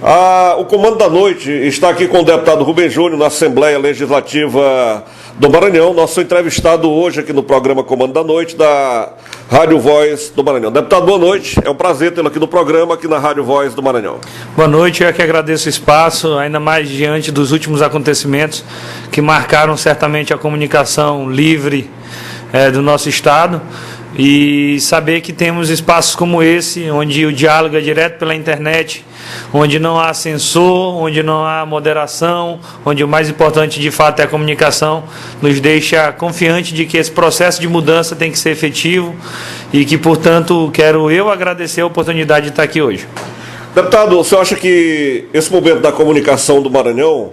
O Comando da Noite está aqui com o deputado Rubens Júnior na Assembleia Legislativa do Maranhão, nosso entrevistado hoje aqui no programa Comando da Noite da Rádio Voz do Maranhão. Deputado, boa noite, é um prazer tê-lo aqui no programa, aqui na Rádio Voz do Maranhão. Boa noite, eu que agradeço o espaço, ainda mais diante dos últimos acontecimentos que marcaram certamente a comunicação livre do nosso Estado. E saber que temos espaços como esse, onde o diálogo é direto pela internet, onde não há censor, onde não há moderação, onde o mais importante de fato é a comunicação, nos deixa confiante de que esse processo de mudança tem que ser efetivo e que, portanto, quero eu agradecer a oportunidade de estar aqui hoje. Deputado, o senhor acha que esse momento da comunicação do Maranhão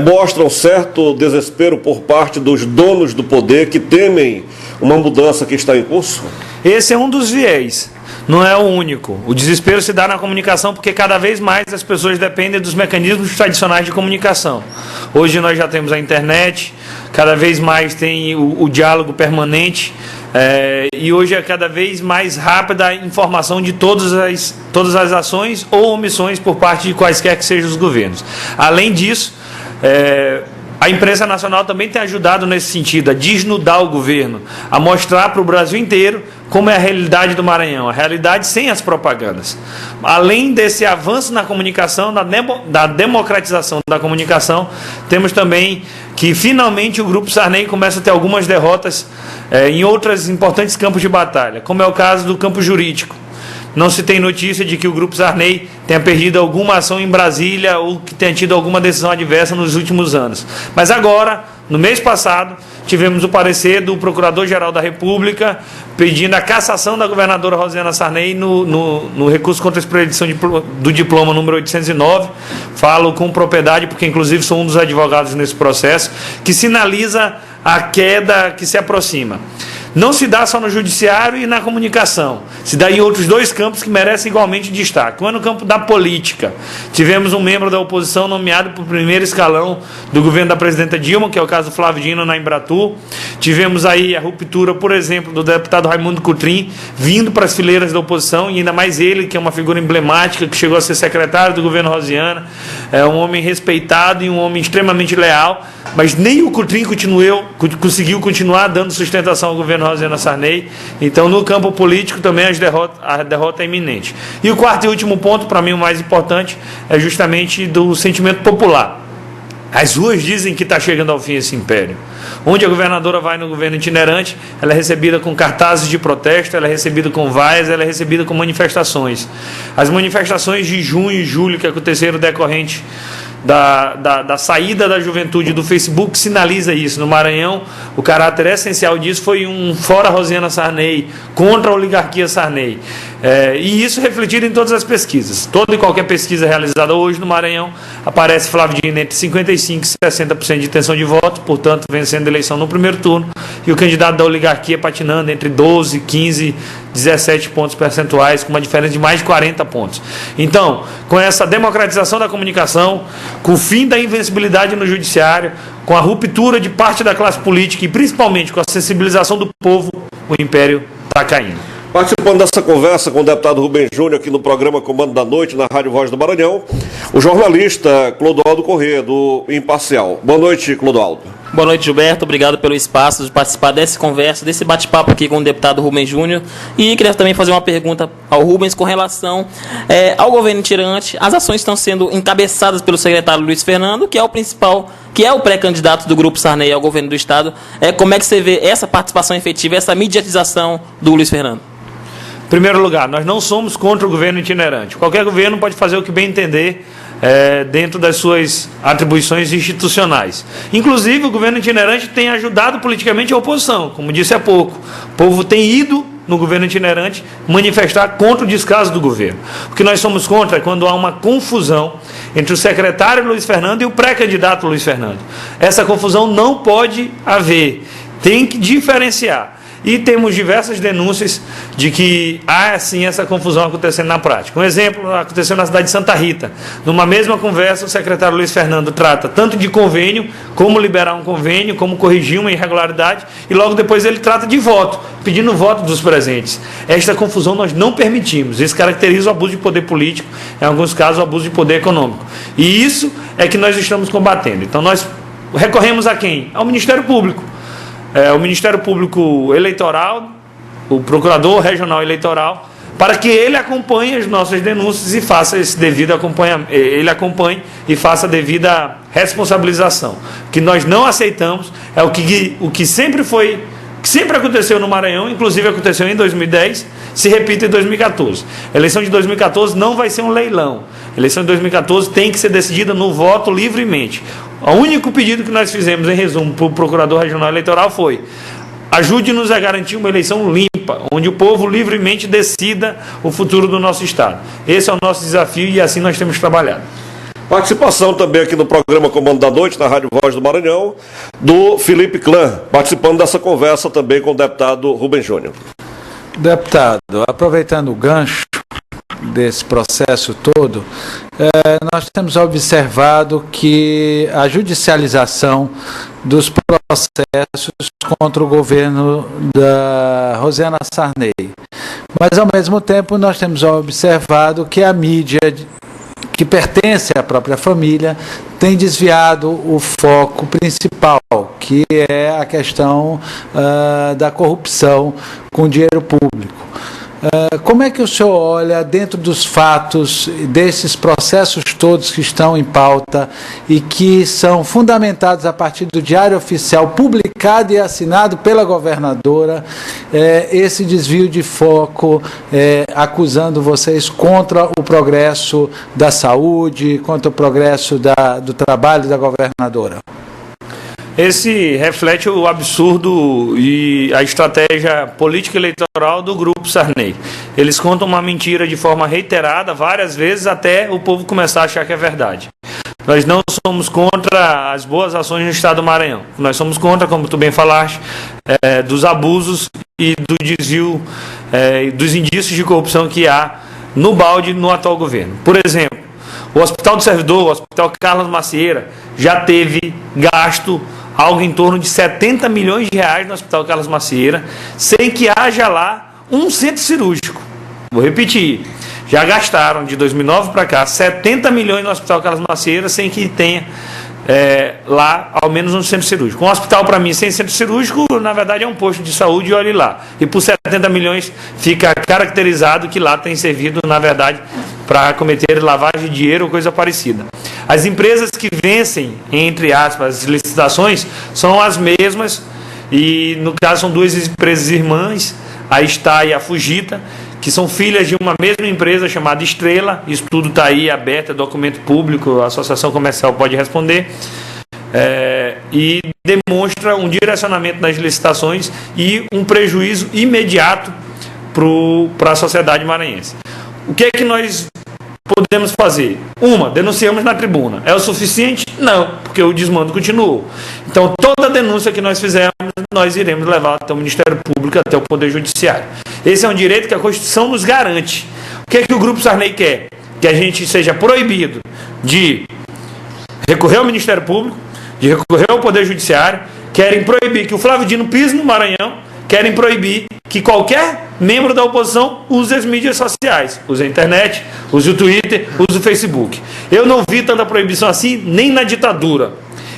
mostra um certo desespero por parte dos donos do poder que temem uma mudança que está em curso? Esse é um dos viés, não é o único. O desespero se dá na comunicação porque cada vez mais as pessoas dependem dos mecanismos tradicionais de comunicação. Hoje nós já temos a internet, cada vez mais tem o diálogo permanente, e hoje é cada vez mais rápida a informação de todas as ações ou omissões por parte de quaisquer que sejam os governos. Além disso, a imprensa nacional também tem ajudado nesse sentido, a desnudar o governo, a mostrar para o Brasil inteiro como é a realidade do Maranhão, a realidade sem as propagandas. Além desse avanço na comunicação, da democratização da comunicação, temos também que finalmente o Grupo Sarney começa a ter algumas derrotas em outros importantes campos de batalha, como é o caso do campo jurídico. Não se tem notícia de que o Grupo Sarney tenha perdido alguma ação em Brasília ou que tenha tido alguma decisão adversa nos últimos anos. Mas agora, no mês passado, tivemos o parecer do Procurador-Geral da República pedindo a cassação da governadora Rosiana Sarney no recurso contra a expedição do diploma número 809. Falo com propriedade, porque inclusive sou um dos advogados nesse processo, que sinaliza a queda que se aproxima. Não se dá só no judiciário e na comunicação, se dá em outros dois campos que merecem igualmente destaque. Um é no campo da política. Tivemos um membro da oposição nomeado para o primeiro escalão do governo da presidenta Dilma, que é o caso do Flávio Dino na Embratur. Tivemos aí a ruptura, por exemplo, do deputado Raimundo Cotrim, vindo para as fileiras da oposição, e ainda mais ele, que é uma figura emblemática, que chegou a ser secretário do governo Rosiana, é um homem respeitado e um homem extremamente leal, mas nem o Cotrim conseguiu continuar dando sustentação ao governo Rosiana Sarney. Então, no campo político também a derrota é iminente. E o quarto e último ponto, para mim o mais importante, é justamente do sentimento popular. As ruas dizem que está chegando ao fim esse império. Onde a governadora vai no governo itinerante, ela é recebida com cartazes de protesto, ela é recebida com vaias, ela é recebida com manifestações. As manifestações de junho e julho que aconteceram decorrente da saída da juventude do Facebook sinaliza isso. No Maranhão, o caráter essencial disso foi um fora Rosiana Sarney, contra a oligarquia Sarney. E isso refletido em todas as pesquisas. Toda e qualquer pesquisa realizada hoje no Maranhão, aparece Flávio Dino entre 55% e 60% de intenção de voto, portanto, vencendo a eleição no primeiro turno, e o candidato da oligarquia patinando entre 12, 15, 17 pontos percentuais, com uma diferença de mais de 40 pontos. Então, com essa democratização da comunicação, com o fim da invencibilidade no judiciário, com a ruptura de parte da classe política e principalmente com a sensibilização do povo, o império está caindo. Participando dessa conversa com o deputado Rubens Júnior aqui no programa Comando da Noite, na Rádio Voz do Maranhão, o jornalista Clodoaldo Corrêa, do Imparcial. Boa noite, Clodoaldo. Boa noite, Gilberto. Obrigado pelo espaço de participar dessa conversa, desse bate-papo aqui com o deputado Rubens Júnior. E queria também fazer uma pergunta ao Rubens com relação ao governo itinerante. As ações estão sendo encabeçadas pelo secretário Luiz Fernando, que é o principal, que é o pré-candidato do Grupo Sarney ao governo do Estado. Como é que você vê essa participação efetiva, essa mediatização do Luiz Fernando? Em primeiro lugar, nós não somos contra o governo itinerante. Qualquer governo pode fazer o que bem entender dentro das suas atribuições institucionais. Inclusive, o governo itinerante tem ajudado politicamente a oposição, como disse há pouco. O povo tem ido no governo itinerante manifestar contra o descaso do governo. O que nós somos contra é quando há uma confusão entre o secretário Luiz Fernando e o pré-candidato Luiz Fernando. Essa confusão não pode haver. Tem que diferenciar. e temos diversas denúncias de que há sim essa confusão acontecendo na prática. Um exemplo aconteceu na cidade de Santa Rita. Numa mesma conversa, o secretário Luiz Fernando trata tanto de convênio, como liberar um convênio, como corrigir uma irregularidade, e logo depois ele trata de voto, pedindo o voto dos presentes. Esta confusão nós não permitimos. Isso caracteriza o abuso de poder político, em alguns casos o abuso de poder econômico. E isso é que nós estamos combatendo. Então nós recorremos a quem? Ao Ministério Público. O Ministério Público Eleitoral, o Procurador Regional Eleitoral, para que ele acompanhe as nossas denúncias e faça esse devido acompanhamento, ele acompanhe e faça a devida responsabilização. O que nós não aceitamos é o que sempre foi, que sempre aconteceu no Maranhão, inclusive aconteceu em 2010, se repita em 2014. A eleição de 2014 não vai ser um leilão. A eleição de 2014 tem que ser decidida no voto livremente. O único pedido que nós fizemos, em resumo, para o Procurador Regional Eleitoral foi: ajude-nos a garantir uma eleição limpa, onde o povo livremente decida o futuro do nosso Estado. Esse é o nosso desafio e assim nós temos trabalhado. Participação também aqui no programa Comando da Noite, na Rádio Voz do Maranhão, do Felipe Clã, participando dessa conversa também com o deputado Rubem Júnior. Deputado, aproveitando o gancho desse processo todo, nós temos observado que a judicialização dos processos contra o governo da Rosiana Sarney. Mas, ao mesmo tempo, nós temos observado que a mídia que pertence à própria família tem desviado o foco principal, que é a questão da corrupção com dinheiro público. Como é que o senhor olha dentro dos fatos desses processos todos que estão em pauta e que são fundamentados a partir do Diário Oficial publicado e assinado pela governadora, esse desvio de foco acusando vocês contra o progresso da saúde, contra o progresso do trabalho da governadora? Esse reflete o absurdo e a estratégia política eleitoral do Grupo Sarney. Eles contam uma mentira de forma reiterada, várias vezes, até o povo começar a achar que é verdade. Nós não somos contra as boas ações no Estado do Maranhão. Nós somos contra, como tu bem falaste, dos abusos e do desvio, dos indícios de corrupção que há no balde no atual governo. Por exemplo, o Hospital do Servidor, o Hospital Carlos Macieira, já teve gasto algo em torno de 70 milhões de reais no Hospital Carlos Macieira, sem que haja lá um centro cirúrgico. Vou repetir, já gastaram de 2009 para cá 70 milhões no Hospital Carlos Macieira, sem que tenha lá ao menos um centro cirúrgico. Um hospital, para mim, sem centro cirúrgico, na verdade é um posto de saúde, e olhe lá. E por 70 milhões fica caracterizado que lá tem servido, na verdade, para cometer lavagem de dinheiro ou coisa parecida. As empresas que vencem, entre aspas, as licitações, são as mesmas, e no caso são duas empresas irmãs, a Está e a Fujita, que são filhas de uma mesma empresa chamada Estrela. Isso tudo está aí aberto, é documento público, a Associação Comercial pode responder, e demonstra um direcionamento nas licitações e um prejuízo imediato para a sociedade maranhense. O que é que nós podemos fazer? Denunciamos na tribuna. É o suficiente? Não, porque o desmando continuou. Então, toda denúncia que nós fizermos, nós iremos levar até o Ministério Público, até o Poder Judiciário. Esse é um direito que a Constituição nos garante. O que é que o Grupo Sarney quer? Que a gente seja proibido de recorrer ao Ministério Público, de recorrer ao Poder Judiciário, querem proibir que o Flávio Dino pise no Maranhão, querem proibir que qualquer membro da oposição use as mídias sociais, use a internet, use o Twitter, use o Facebook. Eu não vi tanta proibição assim nem na ditadura.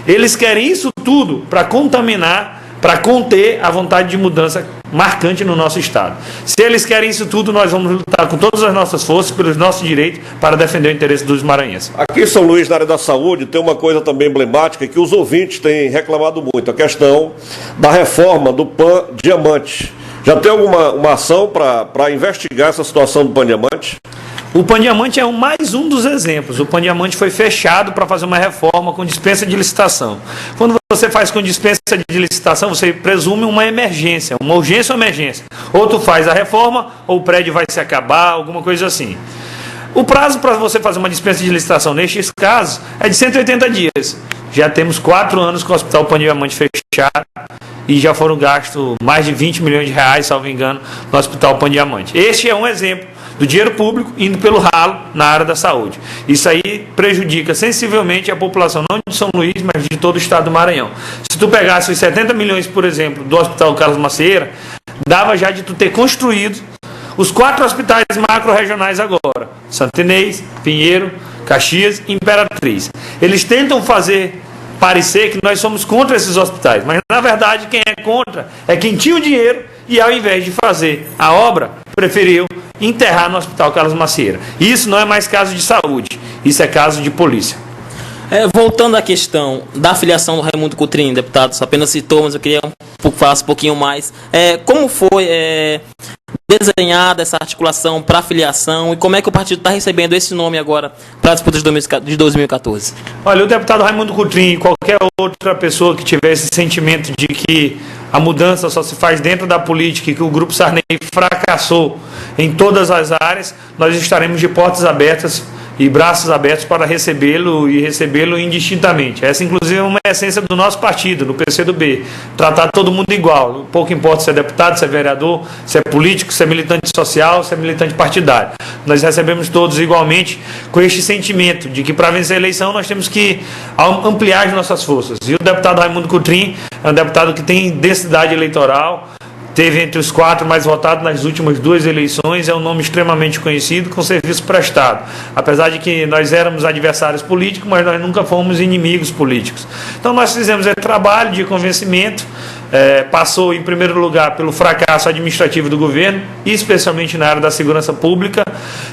Eles querem isso tudo para contaminar, para conter a vontade de mudança marcante no nosso Estado. Se eles querem isso tudo, nós vamos lutar com todas as nossas forças, pelos nossos direitos, para defender o interesse dos maranhenses. Aqui em São Luís, na área da saúde, tem uma coisa também emblemática que os ouvintes têm reclamado muito, a questão da reforma do PAN Diamante. Já tem alguma ação para investigar essa situação do PAN Diamante? O PAN Diamante é mais um dos exemplos. O PAN Diamante foi fechado para fazer uma reforma com dispensa de licitação. Quando você faz com dispensa de licitação, você presume uma emergência, uma urgência ou emergência. Ou tu faz a reforma, ou o prédio vai se acabar, alguma coisa assim. O prazo para você fazer uma dispensa de licitação nestes casos é de 180 dias. Já temos 4 anos com o Hospital PAN Diamante fechado e já foram gastos mais de 20 milhões de reais, salvo engano, no Hospital Pan Diamante. Este é um exemplo do dinheiro público indo pelo ralo na área da saúde. Isso aí prejudica sensivelmente a população, não de São Luís, mas de todo o estado do Maranhão. Se tu pegasse os 70 milhões, por exemplo, do Hospital Carlos Macieira, dava já de tu ter construído os 4 hospitais macro-regionais agora: Santo Inês, Pinheiro, Caxias e Imperatriz. Eles tentam fazer parecer que nós somos contra esses hospitais, mas na verdade quem é contra é quem tinha o dinheiro e, ao invés de fazer a obra, preferiu enterrar no Hospital Carlos Macieira. Isso não é mais caso de saúde, isso é caso de polícia. Voltando à questão da filiação do Raimundo Coutrinho, deputado, só apenas citou, mas eu queria falar um pouquinho mais. Como foi desenhada essa articulação para a filiação e como é que o partido está recebendo esse nome agora para a disputa de 2014? Olha, o deputado Raimundo Coutrinho e qualquer outra pessoa que tiver esse sentimento de que a mudança só se faz dentro da política e que o Grupo Sarney fracassou em todas as áreas, nós estaremos de portas abertas e braços abertos para recebê-lo e recebê-lo indistintamente. Essa, inclusive, é uma essência do nosso partido, do PCdoB. Tratar todo mundo igual. Pouco importa se é deputado, se é vereador, se é político, se é militante social, se é militante partidário. Nós recebemos todos igualmente com este sentimento de que, para vencer a eleição, nós temos que ampliar as nossas forças. E o deputado Raimundo Coutrinho é um deputado que tem densidade eleitoral, teve entre os 4 mais votados nas últimas 2 eleições, é um nome extremamente conhecido, com serviço prestado. Apesar de que nós éramos adversários políticos, mas nós nunca fomos inimigos políticos. Então nós fizemos esse trabalho de convencimento, passou em primeiro lugar pelo fracasso administrativo do governo, especialmente na área da segurança pública.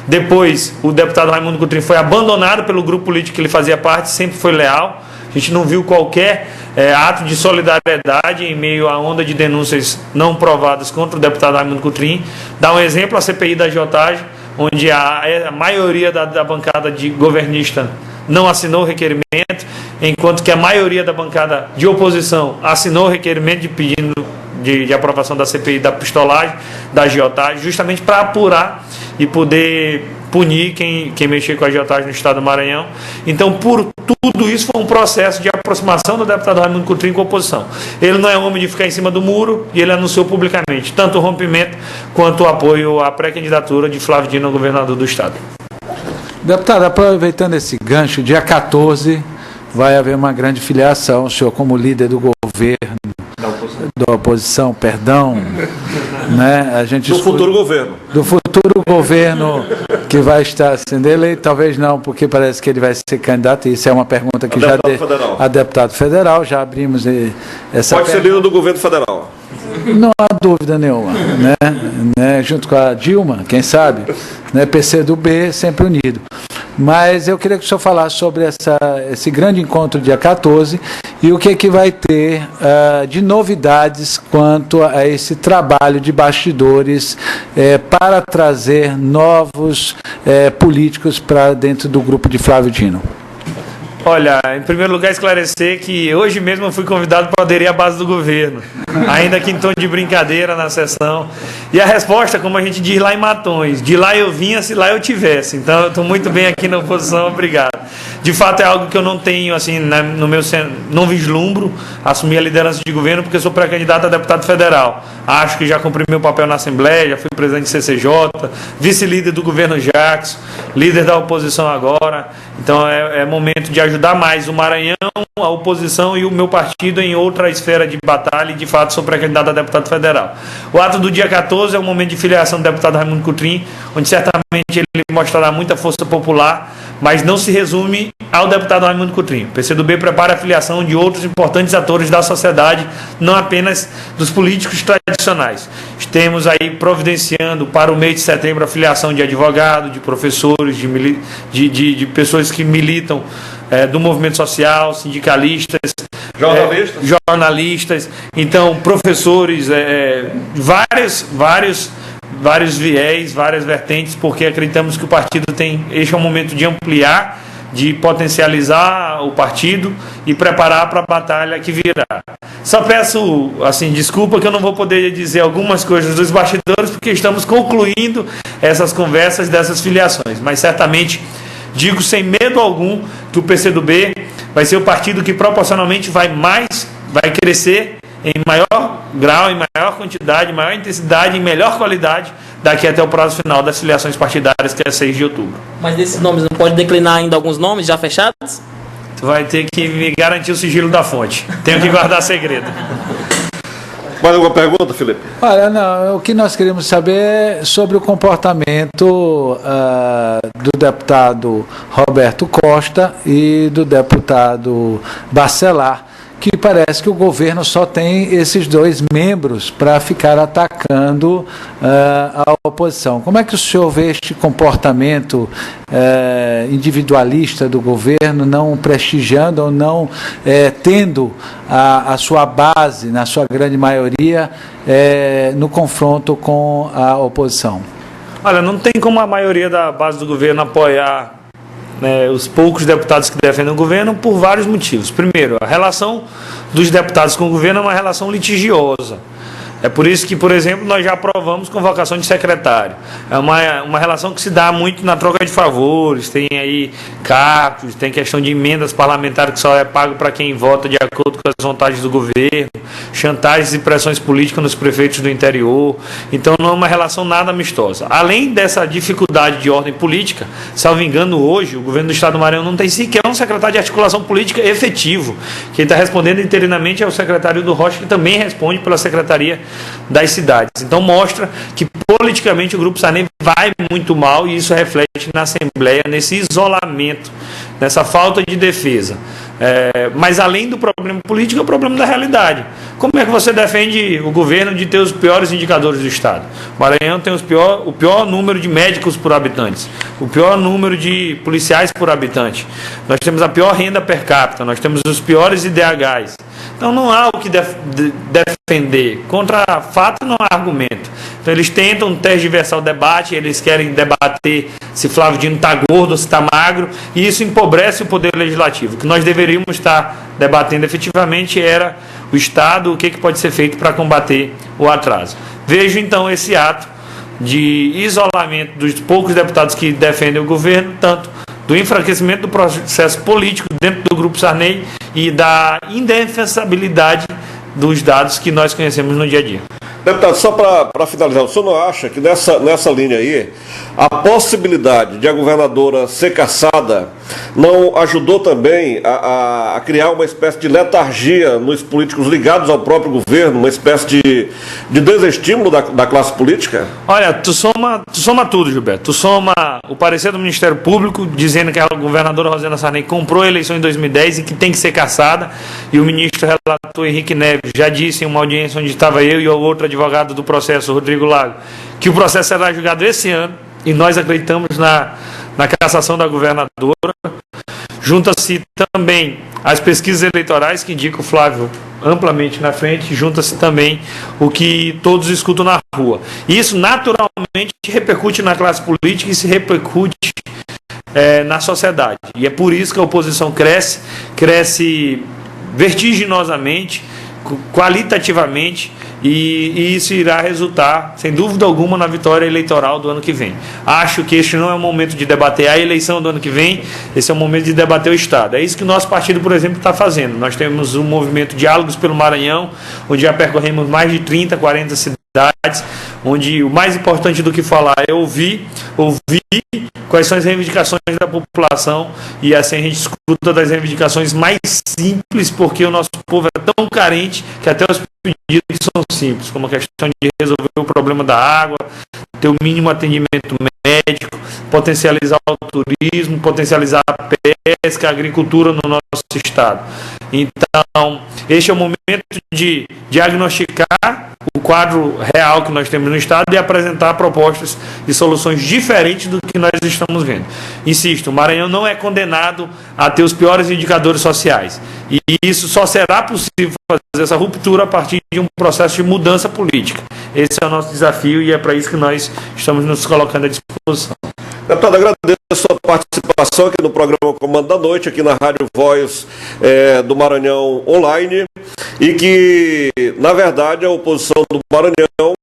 Depois o deputado Raimundo Coutrinho foi abandonado pelo grupo político que ele fazia parte, sempre foi leal. A gente não viu qualquer ato de solidariedade em meio à onda de denúncias não provadas contra o deputado Raimundo Coutrinho. Dá um exemplo: a CPI da agiotagem, onde a maioria da bancada de governista não assinou o requerimento, enquanto que a maioria da bancada de oposição assinou o requerimento pedindo de aprovação da CPI da pistolagem, da agiotagem, justamente para apurar e poder punir quem mexer com a agiotagem no estado do Maranhão. Então, por tudo isso, foi um processo de aproximação do deputado Raimundo Coutrinho com a oposição. Ele não é homem de ficar em cima do muro e ele anunciou publicamente tanto o rompimento quanto o apoio à pré-candidatura de Flávio Dino ao governador do estado. Deputado, aproveitando esse gancho, dia 14 vai haver uma grande filiação. O senhor, como líder do governo, da oposição, perdão, né? A gente do futuro governo. Do futuro governo que vai estar sendo eleito, talvez não, porque parece que ele vai ser candidato, e isso é uma pergunta que a deputado federal, já abrimos essa Pode ser líder do governo federal. Não há dúvida nenhuma, né? Junto com a Dilma, quem sabe, né? PCdoB sempre unido. Mas eu queria que o senhor falasse sobre esse grande encontro dia 14 e o que vai ter de novidades quanto a esse trabalho de bastidores para trazer novos políticos para dentro do grupo de Flávio Dino. Olha, em primeiro lugar, esclarecer que hoje mesmo eu fui convidado para aderir à base do governo, ainda que em tom de brincadeira na sessão. E a resposta, como a gente diz lá em Matões, de lá eu vinha se lá eu tivesse. Então eu estou muito bem aqui na oposição, obrigado. De fato é algo que eu não tenho, assim, não vislumbro assumir a liderança de governo, porque eu sou pré-candidato a deputado federal. Acho que já cumpri meu papel na Assembleia, já fui presidente do CCJ, vice-líder do governo Jackson, líder da oposição agora. Então é momento de ajudar mais o Maranhão, a oposição e o meu partido em outra esfera de batalha, e de fato sou pré-candidato a deputado federal. O ato do dia 14 é um momento de filiação do deputado Raimundo Coutrinho, onde certamente ele mostrará muita força popular, mas não se resume ao deputado Raimundo Coutrinho. O PCdoB prepara a filiação de outros importantes atores da sociedade, não apenas dos políticos tradicionais. Temos aí providenciando para o mês de setembro a filiação de advogados, de professores, de pessoas que militam do movimento social, sindicalistas, jornalistas, então professores, vários viés, várias vertentes, porque acreditamos que o partido este é um momento de ampliar, de potencializar o partido e preparar para a batalha que virá. Só peço, assim, desculpa que eu não vou poder dizer algumas coisas dos bastidores, porque estamos concluindo essas conversas dessas filiações, mas certamente digo sem medo algum que o PCdoB vai ser o partido que proporcionalmente vai crescer em maior grau, em maior quantidade, em maior intensidade, em melhor qualidade, daqui até o prazo final das filiações partidárias, que é 6 de outubro. Mas desses nomes, não pode declinar ainda alguns nomes já fechados? Tu vai ter que me garantir o sigilo da fonte. Tenho que guardar segredo. Mais alguma pergunta, Felipe? Olha, não, o que nós queríamos saber é sobre o comportamento do deputado Roberto Costa e do deputado Bacelar, que parece que o governo só tem esses dois membros para ficar atacando a oposição. Como é que o senhor vê este comportamento individualista do governo, não prestigiando ou não tendo a sua base, na sua grande maioria, no confronto com a oposição? Olha, não tem como a maioria da base do governo apoiar os poucos deputados que defendem o governo por vários motivos. Primeiro, a relação dos deputados com o governo é uma relação litigiosa. É por isso que, por exemplo, nós já aprovamos convocação de secretário. É uma relação que se dá muito na troca de favores, tem aí cargos, tem questão de emendas parlamentares que só é pago para quem vota de acordo com as vontades do governo, chantagens e pressões políticas nos prefeitos do interior. Então não é uma relação nada amistosa. Além dessa dificuldade de ordem política, salvo engano, hoje o governo do Estado do Maranhão não tem sequer um secretário de articulação política efetivo. Quem está respondendo interinamente é o secretário do Rocha, que também responde pela Secretaria das Cidades. Então mostra que politicamente o Grupo Sarney vai muito mal, e isso reflete na Assembleia, nesse isolamento, nessa falta de defesa. Mas além do problema político, é o problema da realidade. Como é que você defende o governo de ter os piores indicadores do Estado? O Maranhão tem o pior número de médicos por habitantes, o pior número de policiais por habitante, nós temos a pior renda per capita, nós temos os piores IDHs. Então não há o que defender. Contra fato não há argumento. Então eles tentam tergiversar o debate, eles querem debater se Flávio Dino está gordo ou se está magro, e isso empobrece o poder legislativo. O que nós deveríamos estar debatendo efetivamente era o Estado, o que pode ser feito para combater o atraso. Vejo então esse ato de isolamento dos poucos deputados que defendem o governo, tanto do enfraquecimento do processo político dentro do Grupo Sarney e da indefensabilidade dos dados que nós conhecemos no dia a dia. Deputado, só para finalizar, o senhor não acha que nessa linha aí, a possibilidade de a governadora ser cassada não ajudou também a criar uma espécie de letargia nos políticos ligados ao próprio governo, uma espécie de desestímulo da classe política? Olha, tu soma tudo, Gilberto. Tu soma o parecer do Ministério Público dizendo que a governadora Rosana Sarney comprou a eleição em 2010 e que tem que ser cassada, e o ministro relator Henrique Neves já disse em uma audiência onde estava eu e o outro advogado do processo, Rodrigo Lago, que o processo será julgado esse ano, e nós acreditamos na cassação da governadora. Junta-se também as pesquisas eleitorais que indicam o Flávio amplamente na frente, junta-se também o que todos escutam na rua. E isso naturalmente repercute na classe política e se repercute na sociedade. E é por isso que a oposição cresce vertiginosamente, qualitativamente, e isso irá resultar, sem dúvida alguma, na vitória eleitoral do ano que vem. Acho que este não é o momento de debater a eleição do ano que vem, esse é o momento de debater o Estado. É isso que o nosso partido, por exemplo, está fazendo. Nós temos um movimento Diálogos pelo Maranhão, onde já percorremos mais de 30, 40 cidades, onde o mais importante do que falar é ouvir quais são as reivindicações da população, e assim a gente escuta das reivindicações mais simples, porque o nosso povo é tão carente que até os pedidos são simples, como a questão de resolver o problema da água, ter o mínimo atendimento médico, potencializar o turismo, potencializar a pesca, a agricultura no nosso estado. Então, este é o momento de diagnosticar o quadro real que nós temos no estado e apresentar propostas e soluções diferentes do que nós estamos vendo. Insisto, o Maranhão não é condenado a ter os piores indicadores sociais, e isso só será possível fazer essa ruptura a partir de um processo de mudança política. Esse é o nosso desafio, e é para isso que nós estamos nos colocando à disposição. Deputado, agradeço a sua participação aqui no programa Comando da Noite, aqui na Rádio Voz do Maranhão Online, e que, na verdade, a oposição do Maranhão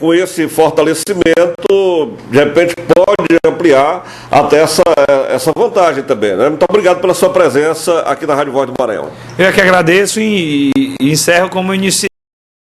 com esse fortalecimento, de repente pode ampliar até essa vantagem também, né? Muito obrigado pela sua presença aqui na Rádio Voz do Maranhão. Eu é que agradeço e encerro como eu iniciei.